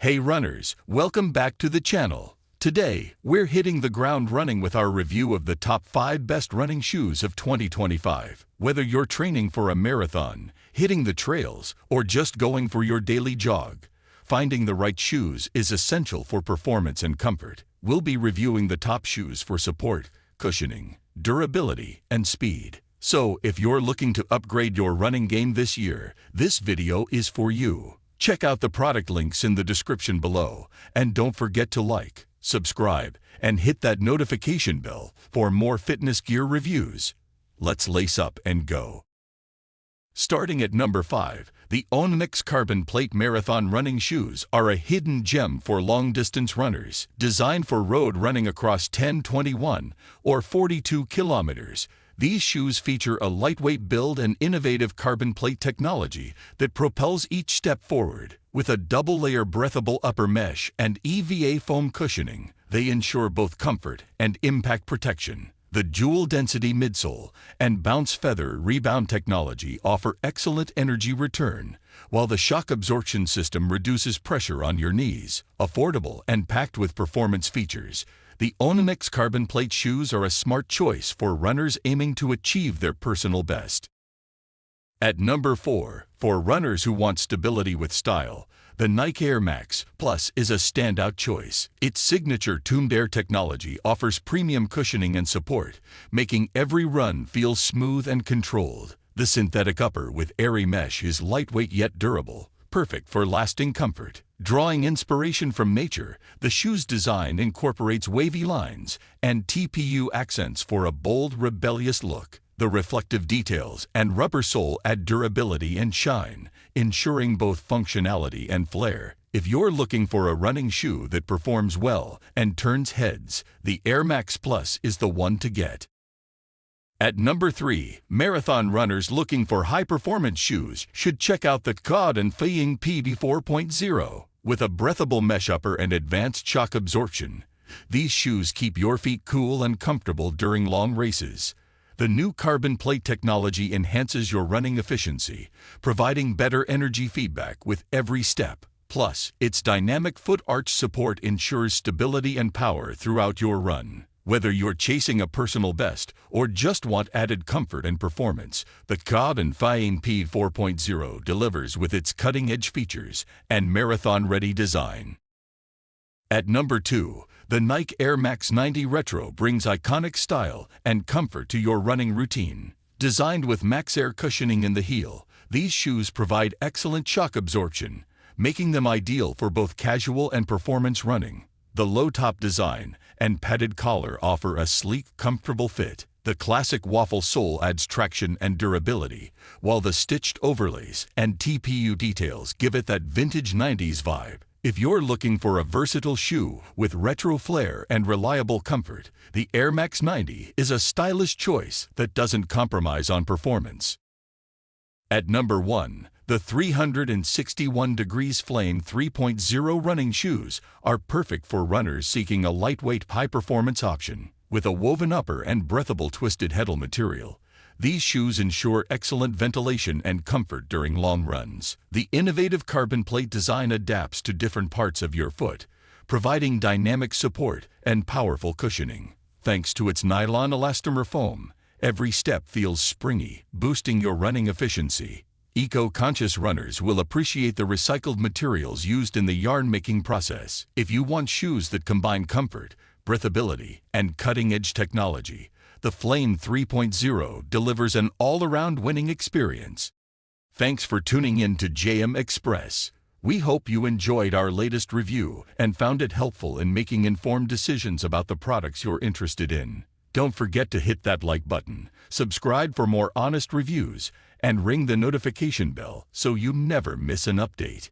Hey runners, welcome back to the channel. Today, we're hitting the ground running with our review of the top 5 best running shoes of 2025. Whether you're training for a marathon, hitting the trails, or just going for your daily jog, finding the right shoes is essential for performance and comfort. We'll be reviewing the top shoes for support, cushioning, durability, and speed. So, if you're looking to upgrade your running game this year, this video is for you. Check out the product links in the description below, and don't forget to like, subscribe, and hit that notification bell for more fitness gear reviews. Let's lace up and go. Starting at number 5, the Onyx Carbon Plate Marathon running shoes are a hidden gem for long-distance runners. Designed for road running across 10, 21, or 42 kilometers, these shoes feature a lightweight build and innovative carbon plate technology that propels each step forward. With a double-layer breathable upper mesh and EVA foam cushioning, they ensure both comfort and impact protection. The dual-density midsole and bounce feather rebound technology offer excellent energy return, while the shock absorption system reduces pressure on your knees. Affordable and packed with performance features, the Onyx Carbon Plate shoes are a smart choice for runners aiming to achieve their personal best. At number 4, for runners who want stability with style, the Nike Air Max Plus is a standout choice. Its signature tuned air technology offers premium cushioning and support, making every run feel smooth and controlled. The synthetic upper with airy mesh is lightweight yet durable, perfect for lasting comfort. Drawing inspiration from nature, the shoe's design incorporates wavy lines and TPU accents for a bold, rebellious look. The reflective details and rubber sole add durability and shine, ensuring both functionality and flair. If you're looking for a running shoe that performs well and turns heads, the Air Max Plus is the one to get. At number 3, marathon runners looking for high-performance shoes should check out the Cod and Flying PD 4.0. With a breathable mesh upper and advanced shock absorption, these shoes keep your feet cool and comfortable during long races. The new carbon plate technology enhances your running efficiency, providing better energy feedback with every step. Plus, its dynamic foot arch support ensures stability and power throughout your run. Whether you're chasing a personal best or just want added comfort and performance, the Cod and Flying PD 4.0 delivers with its cutting-edge features and marathon-ready design. At number 2, the Nike Air Max 90 Retro brings iconic style and comfort to your running routine. Designed with Max Air cushioning in the heel, these shoes provide excellent shock absorption, making them ideal for both casual and performance running. The low-top design and padded collar offer a sleek, comfortable fit. The classic waffle sole adds traction and durability, while the stitched overlays and TPU details give it that vintage 90s vibe. If you're looking for a versatile shoe with retro flair and reliable comfort, the Air Max 90 is a stylish choice that doesn't compromise on performance. At number 1, the 361 Degrees Flame 3.0 running shoes are perfect for runners seeking a lightweight, high-performance option. With a woven upper and breathable twisted heddle material, these shoes ensure excellent ventilation and comfort during long runs. The innovative carbon plate design adapts to different parts of your foot, providing dynamic support and powerful cushioning. Thanks to its nylon elastomer foam, every step feels springy, boosting your running efficiency. Eco-conscious runners will appreciate the recycled materials used in the yarn-making process. If you want shoes that combine comfort, breathability, and cutting-edge technology, the Flame 3.0 delivers an all-around winning experience. Thanks for tuning in to JM Express. We hope you enjoyed our latest review and found it helpful in making informed decisions about the products you're interested in. Don't forget to hit that like button, subscribe for more honest reviews, and ring the notification bell so you never miss an update.